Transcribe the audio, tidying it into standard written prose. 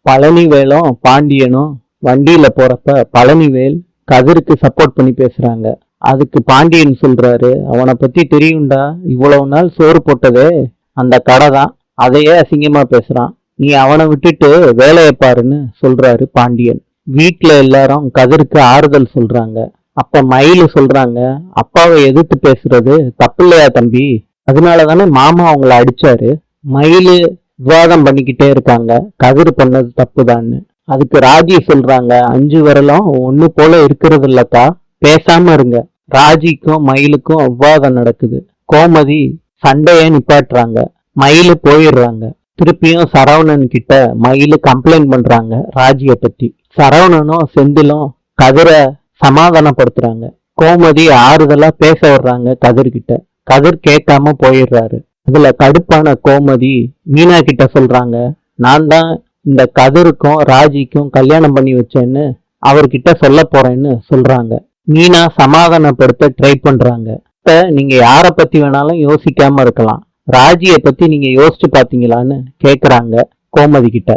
பழனிவேலும் பாண்டியனும் வண்டியில போறப்ப பழனிவேல் கதிருக்கு சப்போர்ட் பண்ணி பேசுறாங்க. அதுக்கு பாண்டியன் சொல்றாரு, அவனை பத்தி தெரியும்டா, இவ்வளவு நாள் சோறு போட்டதே அந்த கடை தான், அதையே அசிங்கமா பேசுறான், நீ அவனை விட்டுட்டு வேலையை பாருன்னு சொல்றாரு பாண்டியன். வீட்டுல எல்லாரும் கதிருக்கு ஆறுதல் சொல்றாங்க. அப்ப மயிலு சொல்றாங்க, அப்பாவை எதிர்த்து பேசுறது தப்பு இல்லையா தம்பி, அதனாலதானே மாமா அவங்கள அடிச்சாரு. மயிலு விவாதம் பண்ணிக்கிட்டே இருக்காங்க, கதிர் பண்ணது தப்புதான்னு. அதுக்கு ராஜி சொல்றாங்க, 5 விரலும் ஒண்ணு போல இருக்கிறது இல்லக்கா, பேசாம இருங்க. ராஜிக்கும் மயிலுக்கும் விவாதம் நடக்குது. கோமதி சண்டைய நிப்பாட்டுறாங்க, மயிலு போயிடுறாங்க. திருப்பியும் சரவணன் கிட்ட மயிலு கம்ப்ளைண்ட் பண்றாங்க ராஜிய பத்தி. சரவணனும் செந்திலும் கதிரை சமாதானப்படுத்துறாங்க. கோமதி ஆறுதலா பேச வர்றாங்க கதிர்கிட்ட. கதிர் கேட்காம போயிடுறாரு. இதுல கடுப்பான கோமதி மீனா கிட்ட சொல்றாங்க, நான் தான் இந்த கதிருக்கும் ராஜிக்கும் கல்யாணம் பண்ணி வச்சேன்னு அவர்கிட்ட சொல்ல போறேன்னு சொல்றாங்க. மீனா சமாதானப்படுத்த ட்ரை பண்றாங்க. இப்ப நீங்க யார பத்தி வேணாலும் யோசிக்காம இருக்கலாம், ராஜிய பத்தி நீங்க யோசிச்சு பாத்தீங்களான்னு கேக்குறாங்க கோமதி கிட்ட.